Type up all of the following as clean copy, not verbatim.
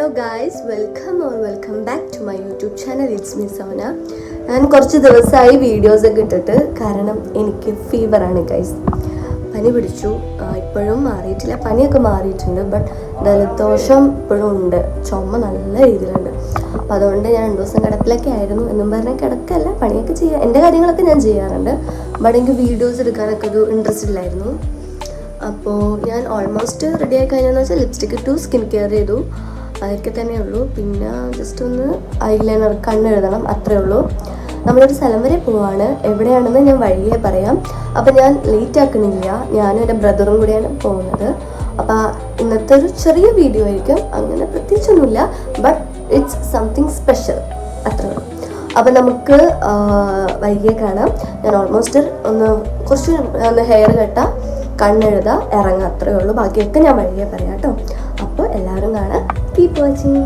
Hello guys, welcome back to my YouTube channel. It's me Sona. ഞാൻ കുറച്ച് ദിവസമായി വീഡിയോസൊക്കെ ഇട്ടിട്ട്, കാരണം എനിക്ക് ഫീവറാണ് ഗൈസ്. പനി പിടിച്ചു. ഇപ്പോഴും മാറിയിട്ടില്ല, പനിയൊക്കെ മാറിയിട്ടുണ്ട്, ബട്ട് ജലദോഷം ഇപ്പോഴും ഉണ്ട്, ചുമ നല്ല രീതിയിലുണ്ട്. അപ്പോൾ അതുകൊണ്ട് ഞാൻ 2 ദിവസം കിടപ്പിലൊക്കെ ആയിരുന്നു. എന്നും പറഞ്ഞാൽ കിടക്കല്ല, പണിയൊക്കെ ചെയ്യാം, എൻ്റെ കാര്യങ്ങളൊക്കെ ഞാൻ ചെയ്യാറുണ്ട്, ബട്ട് എനിക്ക് വീഡിയോസ് എടുക്കാനൊക്കെ ഒരു ഇൻട്രസ്റ്റ് ഇല്ലായിരുന്നു. അപ്പോൾ ഞാൻ ഓൾമോസ്റ്റ് റെഡി ആയി കഴിഞ്ഞതെന്ന് വെച്ചാൽ ലിപ്സ്റ്റിക്ക് ഇട്ടു, സ്കിൻ കെയർ ചെയ്തു, അതൊക്കെ തന്നെ ഉള്ളൂ. പിന്നെ ജസ്റ്റ് ഒന്ന് ഐലൈനർ കണ്ണെഴുതണം, അത്രേ ഉള്ളൂ. നമ്മളൊരു സ്ഥലം വരെ പോവാണ്, എവിടെയാണെന്ന് ഞാൻ വഴിയേ പറയാം. അപ്പോൾ ഞാൻ ലേറ്റ് ആക്കണില്ല, ഞാനും എൻ്റെ ബ്രദറും കൂടിയാണ് പോകുന്നത്. അപ്പോൾ ഇന്നത്തെ ഒരു ചെറിയ വീഡിയോ ആയിരിക്കും, അങ്ങനെ പ്രത്യേകിച്ചൊന്നുമില്ല, ബട്ട് ഇറ്റ്സ് സംതിങ് സ്പെഷ്യൽ, അത്രേ ഉള്ളൂ. അപ്പം നമുക്ക് വൈകിയെ കാണാം. ഞാൻ ഓൾമോസ്റ്റ് കുറച്ച് ഹെയർ കെട്ടാം, കണ്ണെഴുത, ഇറങ്ങാം, അത്രേ ഉള്ളൂ. ബാക്കിയൊക്കെ ഞാൻ വഴിയെ പറയാം കേട്ടോ. അപ്പോൾ എല്ലാവരും കാണാം, കീപ് വാച്ചിങ്.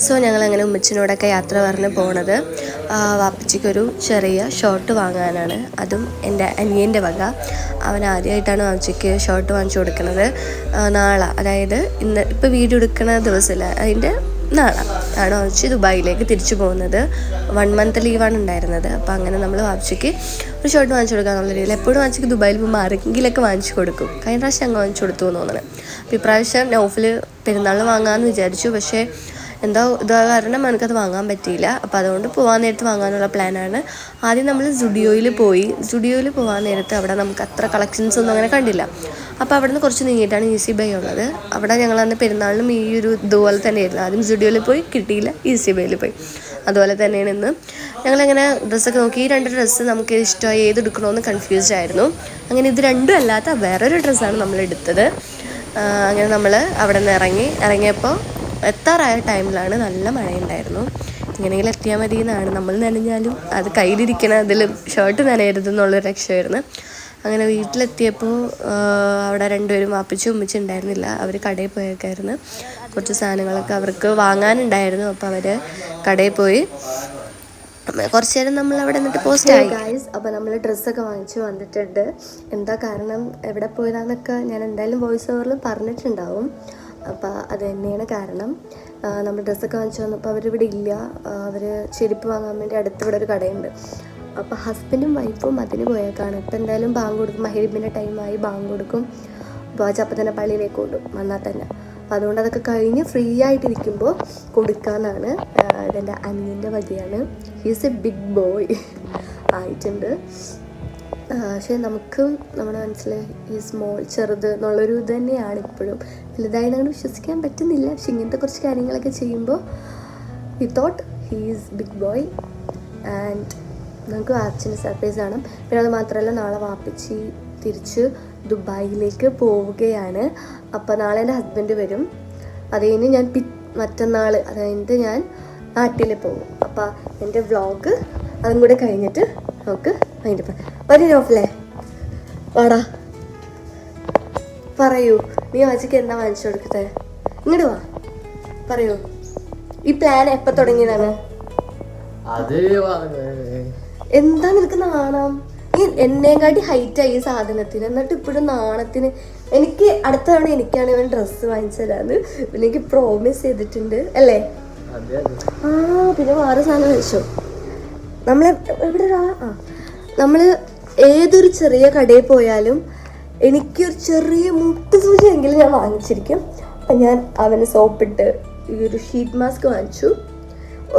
സോ ഞങ്ങളങ്ങനെ ഉമ്മച്ചിനോടൊക്കെ യാത്ര പറഞ്ഞ് പോണത് വാപ്പച്ചിക്കൊരു ചെറിയ ഷർട്ട് വാങ്ങാനാണ്. അതും എൻ്റെ അനിയൻ്റെ വക. അവൻ ആദ്യമായിട്ടാണ് വാപ്പച്ചിക്ക് ഷർട്ട് വാങ്ങിച്ചു കൊടുക്കുന്നത്. നാളെ, അതായത് ഇപ്പോൾ വീഡിയോ എടുക്കുന്ന ദിവസമില്ല, അതിൻ്റെ നാളെ ആണ് വാപ്പച്ചി ദുബായിലേക്ക് തിരിച്ചു പോകുന്നത്. 1 month ലീവാണ് ഉണ്ടായിരുന്നത്. അപ്പോൾ അങ്ങനെ നമ്മൾ വാപ്പച്ചിക്ക് ഒരു ഷർട്ട് വാങ്ങിച്ചു കൊടുക്കാന്നുള്ള രീതിയിൽ എപ്പോഴും വാപ്പച്ചിക്ക് ദുബായിൽ പോകുമ്പോൾ ആരെങ്കിലൊക്കെ വാങ്ങിച്ചു കൊടുക്കും. കഴിഞ്ഞ പ്രാവശ്യം അങ്ങ് വാങ്ങിച്ചു കൊടുത്തു എന്ന് തോന്നുന്നത്. അപ്പോൾ ഇപ്രാവശ്യം നൗഫിൽ പെരുന്നാളിന് വാങ്ങാമെന്ന് വിചാരിച്ചു, പക്ഷേ എന്താ ഇതാ കാരണം എനിക്കത് വാങ്ങാൻ പറ്റിയില്ല. അപ്പോൾ അതുകൊണ്ട് പോകാൻ നേരത്ത് വാങ്ങാനുള്ള പ്ലാനാണ്. ആദ്യം നമ്മൾ സ്റ്റുഡിയോയിൽ പോകാൻ നേരത്ത് അവിടെ നമുക്ക് അത്ര കളക്ഷൻസ് ഒന്നും അങ്ങനെ കണ്ടില്ല. അപ്പോൾ അവിടെ നിന്ന് കുറച്ച് നീങ്ങിയിട്ടാണ് ഈസി ബൈ ഉള്ളത്. അവിടെ ഞങ്ങൾ അന്ന് പെരുന്നാളിനും ഈ ഒരു ഇതുപോലെ തന്നെയായിരുന്നു. ആദ്യം സ്റ്റുഡിയോയിൽ പോയി, കിട്ടിയില്ല, ഈസി ബൈയിൽ പോയി. അതുപോലെ തന്നെയാണ് ഇന്ന്. ഞങ്ങളങ്ങനെ ഡ്രസ്സൊക്കെ നോക്കി. ഈ 2 ഡ്രസ്സ് നമുക്ക് ഇഷ്ടമായി, ഏത് എടുക്കണമെന്ന് കൺഫ്യൂസ്ഡ് ആയിരുന്നു. അങ്ങനെ ഇത് രണ്ടും അല്ലാത്ത വേറൊരു ഡ്രസ്സാണ് നമ്മൾ എടുത്തത്. അങ്ങനെ നമ്മൾ അവിടെ നിന്ന് ഇറങ്ങിയപ്പോൾ എത്താറായ ടൈമിലാണ് നല്ല മഴയുണ്ടായിരുന്നു. ഇങ്ങനെയെങ്കിലും എത്തിയാൽ മതി എന്നാണ്. നമ്മൾ നനഞ്ഞാലും അത് കയ്യിലിരിക്കണം, അതിൽ ഷർട്ട് നനയരുതെന്നുള്ളൊരു രക്ഷമായിരുന്നു. അങ്ങനെ വീട്ടിലെത്തിയപ്പോൾ അവിടെ 2 പേരും വാപ്പിച്ചും ഉമ്മിച്ചും ഉണ്ടായിരുന്നില്ല. അവർ കടയിൽ പോയേക്കായിരുന്നു. കുറച്ച് സാധനങ്ങളൊക്കെ അവർക്ക് വാങ്ങാനുണ്ടായിരുന്നു. അപ്പോൾ അവർ കടയിൽ പോയി. കുറച്ച് നേരം നമ്മൾ അവിടെ നിന്നിട്ട് പോസ്റ്റ് ആയി ഗൈസ്. അപ്പോൾ നമ്മൾ ഡ്രസ്സൊക്കെ വാങ്ങിച്ചു വന്നിട്ടുണ്ട്. എന്താ കാരണം, എവിടെ പോയതാന്നൊക്കെ ഞാൻ എന്തായാലും വോയിസ് ഓവറിൽ പറഞ്ഞിട്ടുണ്ടാവും. അപ്പോൾ അത് തന്നെയാണ് കാരണം. നമ്മൾ ഡ്രസ്സൊക്കെ വാങ്ങിച്ചു വന്നപ്പോൾ അവരിവിടെ ഇല്ല. അവർ ചെരുപ്പ് വാങ്ങാൻ വേണ്ടി അടുത്തിവിടെ ഒരു കടയുണ്ട്. അപ്പോൾ ഹസ്ബൻഡും വൈഫും അതിന് പോയേക്കാണ്. ഇപ്പോൾ എന്തായാലും ബാങ്ക് കൊടുക്കും, മഗ്‌രിബിൻ്റെ ടൈമായി, ബാങ്ക് കൊടുക്കും. അപ്പോൾ അപ്പം തന്നെ പള്ളിയിലേക്ക് കൊണ്ടും വന്നാൽ തന്നെ. അപ്പോൾ അതുകൊണ്ട് അതൊക്കെ കഴിഞ്ഞ് ഫ്രീ ആയിട്ടിരിക്കുമ്പോൾ കൊടുക്കാമെന്നാണ്. ഇതെൻ്റെ അനിയൻ്റെ വകയാണ്. ഹീസ് എ ബിഗ് ബോയ് ആയിട്ടുണ്ട്. പക്ഷേ നമുക്ക് നമ്മുടെ മനസ്സിൽ ഈ സ്മോൾ, ചെറുത് എന്നുള്ളൊരു ഇത് തന്നെയാണ് ഇപ്പോഴും. വലുതായി അങ്ങനെ വിശ്വസിക്കാൻ പറ്റുന്നില്ല. പക്ഷെ ഇങ്ങനത്തെ കുറച്ച് കാര്യങ്ങളൊക്കെ ചെയ്യുമ്പോൾ we thought he is big boy. And നമുക്ക് വാപ്പച്ചിൻ്റെ സർപ്രൈസാണ്. പിന്നെ അത് മാത്രമല്ല, നാളെ വാപ്പച്ചി തിരിച്ച് ദുബായിലേക്ക് പോവുകയാണ്. അപ്പോൾ നാളെ എൻ്റെ ഹസ്ബൻഡ് വരും. അത് കഴിഞ്ഞ് ഞാൻ മറ്റന്നാൾ, അതായത് ഞാൻ നാട്ടിൽ പോകും. അപ്പോൾ എൻ്റെ വ്ളോഗ് അതും കൂടെ കഴിഞ്ഞിട്ട് നമുക്ക് അതിൻ്റെ വരി നോഫില്ലേ, വാടാ, പറയൂ, നീ വാച്ചിക്ക് എന്താ വാങ്ങിച്ചു കൊടുക്കട്ടെ? ഇങ്ങോട്ട് വാ, പറയൂ. ഈ പ്ലാൻ എപ്പോൾ തുടങ്ങിയതാണ്? എന്താ നിനക്ക് നാണം? ഈ എന്നേക്കാട്ടി ഹൈറ്റായി ഈ സാധനത്തിന്, എന്നിട്ട് ഇപ്പോഴും നാണത്തിന്. എനിക്ക് അടുത്ത തവണ എനിക്കാണ് ഇവൻ ഡ്രസ്സ് വാങ്ങിച്ചു തരാന്ന് എനിക്ക് പ്രോമിസ് ചെയ്തിട്ടുണ്ട് അല്ലേ? പിന്നെ വേറെ സാധനം വെച്ചോ. നമ്മൾ ഏതൊരു ചെറിയ കടയിൽ പോയാലും എനിക്കൊരു ചെറിയ മുട്ടുസൂചിയെങ്കിലും ഞാൻ വാങ്ങിച്ചിരിക്കും. അപ്പം ഞാൻ അവന് സോപ്പിട്ട് ഈ ഒരു ഷീറ്റ് മാസ്ക് വാങ്ങിച്ചു.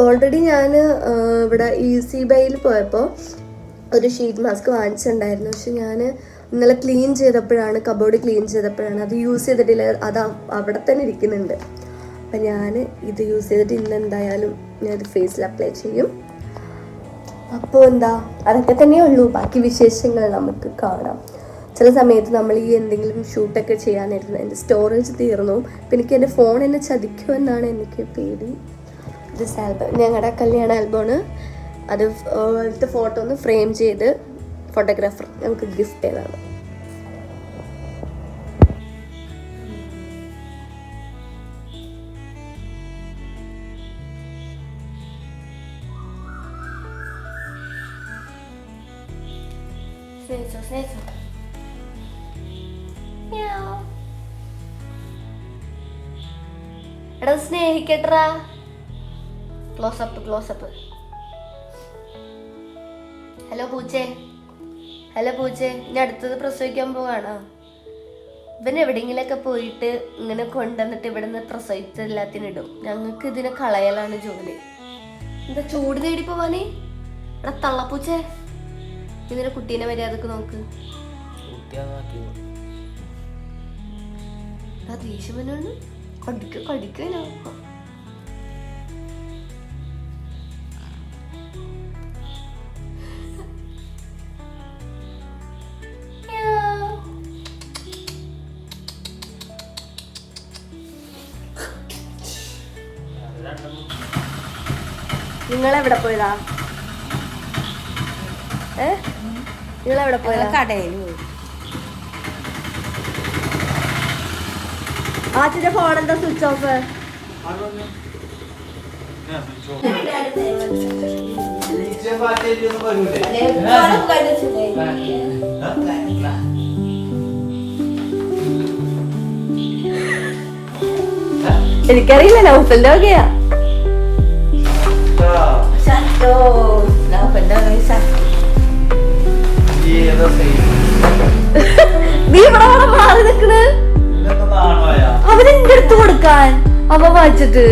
ഓൾറെഡി ഞാൻ ഇവിടെ ഈസി ബൈയിൽ പോയപ്പോൾ ഒരു ഷീറ്റ് മാസ്ക് വാങ്ങിച്ചിട്ടുണ്ടായിരുന്നു. പക്ഷെ ഞാൻ ഇന്നലെ ക്ലീൻ ചെയ്തപ്പോഴാണ്, കബോർഡ് ക്ലീൻ ചെയ്തപ്പോഴാണ് അത് യൂസ് ചെയ്തിട്ടില്ല. അത് അവിടെ തന്നെ ഇരിക്കുന്നുണ്ട്. അപ്പം ഞാൻ ഇത് യൂസ് ചെയ്തിട്ട് ഇന്ന് എന്തായാലും ഞാനത് ഫേസിൽ അപ്ലൈ ചെയ്യും. അപ്പോൾ എന്താ, അതൊക്കെ തന്നെ ഉള്ളൂ. ബാക്കി വിശേഷങ്ങൾ നമുക്ക് കാണാം. ചില സമയത്ത് നമ്മൾ ഈ എന്തെങ്കിലും ഷൂട്ടൊക്കെ ചെയ്യാനായിരുന്നു, എൻ്റെ സ്റ്റോറേജ് തീർന്നു. അപ്പം എനിക്ക് എൻ്റെ ഫോൺ എന്നെ ചതിക്കുമെന്നാണ് എനിക്ക് പേടി. ദിസ് ആൽബം ഞങ്ങളുടെ കല്യാണ ആൽബമാണ്. അത് ഫോട്ടോ ഒന്ന് ഫ്രെയിം ചെയ്ത് ഫോട്ടോഗ്രാഫർ നമുക്ക് ഗിഫ്റ്റ് ചെയ്തതാണ്. എടാ സ്നേഹിക്കട്ടാ. ക്ലോസപ്പ്. ഹലോ പൂച്ചേ, ഇനി അടുത്തത് പ്രസവിക്കാൻ പോവാണോ? ഇവൻ എവിടെയെങ്കിലൊക്കെ പോയിട്ട് ഇങ്ങനെ കൊണ്ടുവന്നിട്ട് ഇവിടെ നിന്ന് പ്രസവിച്ച എല്ലാത്തിനും ഇടും. ഞങ്ങൾക്ക് ഇതിനെ കളയലാണ് ജോലി. എന്താ ചൂട് തേടി പോവാനേ? എടാ തള്ളപ്പൂച്ചേ, ഇതിനെ കുട്ടീനെ മര്യാദക്ക് നോക്ക്. ദേഷ്യമനാണ്, കടിക്കാനോ? നിങ്ങളെവിടെ പോയതാ? നിങ്ങളെവിടെ പോയതാ? കടയിൽ പോയി. ആച്ചിന്റെ ഫോൺ എന്താ സ്വിച്ച് ഓഫ്? എനിക്കറിയില്ല, നൗഫലിന്റെ വകയാ. നീ ഇവിടെ മാറി നിക്കണ്. അവൻ എന്റെ അടുത്ത് കൊടുക്കാൻ അവ വായിച്ചിട്ട്